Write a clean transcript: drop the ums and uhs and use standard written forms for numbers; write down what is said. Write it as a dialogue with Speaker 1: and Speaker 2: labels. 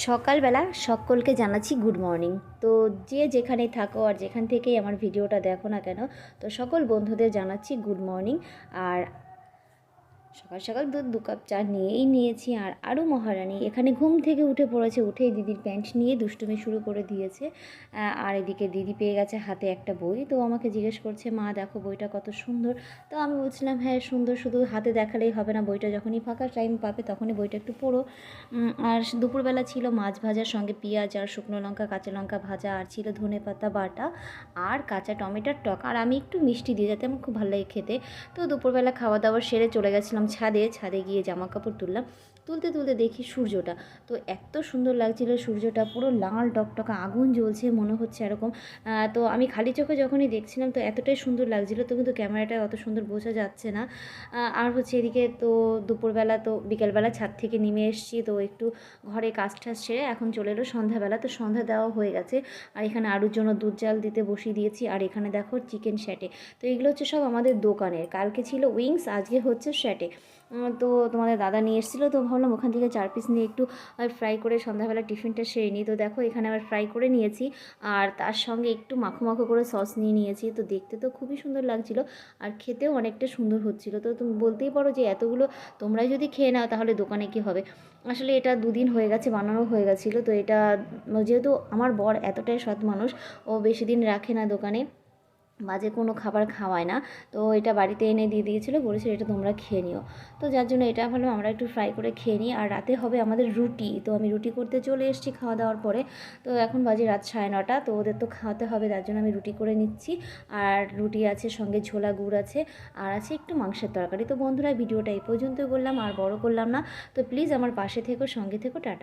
Speaker 1: সকালবেলা সকলকে জানাচ্ছি গুড মর্নিং। তো যে যেখানেই থাকো আর যেখান থেকেই আমার ভিডিওটা দেখো না কেন, তো সকল বন্ধুদের জানাচ্ছি গুড মর্নিং। আর সকাল সকাল দু কাপ চা নিয়েই নিয়েছি। আর আরও মহারানী এখানে ঘুম থেকে উঠে পড়েছে, উঠেই দিদির প্যান্ট নিয়ে দুষ্টুমি শুরু করে দিয়েছে। আর এদিকে দিদি পেয়ে গেছে হাতে একটা বই, তো আমাকে জিজ্ঞেস করছে, মা দেখো বইটা কত সুন্দর। তো আমি বলছিলাম হ্যাঁ সুন্দর, শুধু হাতে দেখালেই হবে না, বইটা যখনই ফাঁকা টাইম পাবে তখনই বইটা একটু পড়ো। আর দুপুরবেলা ছিল মাছ ভাজার সঙ্গে পেঁয়াজ আর শুকনো লঙ্কা কাঁচা লঙ্কা ভাজা, আর ছিল ধনেপাতা বাটা আর কাঁচা টমেটোর টক, আর আমি একটু মিষ্টি দিয়ে, যাতে আমার খুব ভালো লাগে খেতে। তো দুপুরবেলা খাওয়া দাওয়া সেরে চলে গেছিলাম ছাদে গিয়ে জামা কাপড় তুললাম। তুলতে তুলতে দেখি সূর্যটা, তো এত সুন্দর লাগছিল সূর্যটা, পুরো লাল টকটকা আগুন জ্বলছে মনে হচ্ছে এরকম। তো আমি খালি চোখে যখনই দেখছিলাম তো এতটাই সুন্দর লাগছিল, তো কিন্তু ক্যামেরাটায় অত সুন্দর বোঝা যাচ্ছে না। আর হচ্ছে এদিকে তো দুপুরবেলা তো বিকেলবেলা ছাদ থেকে নেমে এসেছি, তো একটু ঘরে কাজ টাজ সেরে এখন চলে এলো সন্ধ্যাবেলা, তো সন্ধ্যা দেওয়া হয়ে গেছে। আর এখানে আলুর জন্য দুধ জাল দিতে বসিয়ে দিয়েছি। আর এখানে দেখো চিকেন স্যাটে, তো এগুলো হচ্ছে সব আমাদের দোকানের। কালকে ছিল উইংস, আজকে হচ্ছে স্যাটে। তো তোমাদের দাদা নিয়ে এসেছিলো, তো ভাবলাম ওখান থেকে 4 পিস নিয়ে একটু ফ্রাই করে সন্ধ্যাবেলা টিফিনটা সেরে নিই। তো দেখো এখানে আবার ফ্রাই করে নিয়েছি, আর তার সঙ্গে একটু মাখো মাখো করে সস নিয়ে নিয়েছি। তো দেখতে তো খুবই সুন্দর লাগছিল, আর খেতেও অনেকটা সুন্দর হচ্ছিল। তো তুমি বলতেই পারো যে এতগুলো তোমরাই যদি খেয়ে নাও তাহলে দোকানে কি হবে। আসলে এটা 2 দিন হয়ে গেছে, বানানো হয়ে গেছিলো। তো এটা যেহেতু আমার বর এতটাই সৎ মানুষ, ও বেশি দিন রাখে না দোকানে, বাজে কোনো খাবার খাওয়ায় না, তো এটা বাড়িতে এনে দিয়ে দিয়েছিলো, বলেছিল এটা তোমরা খেয়ে নিও। তো যার জন্য এটা ভাবলাম আমরা একটু ফ্রাই করে খেয়ে নিই। আর রাতে হবে আমাদের রুটি, তো আমি রুটি করতে চলে এসেছি খাওয়া দাওয়ার পরে। তো এখন বাজে রাত 9:30, তো ওদের তো খাওয়াতে হবে, তার জন্য আমি রুটি করে নিচ্ছি। আর রুটি আছে, সঙ্গে ছোলা গুড় আছে, আর আছে একটু মাংসের তরকারি। তো বন্ধুরা ভিডিওটা এই পর্যন্তই করলাম, আর বড় করলাম না। তো প্লিজ আমার পাশে থেকো, সঙ্গে থেকো, টাটা।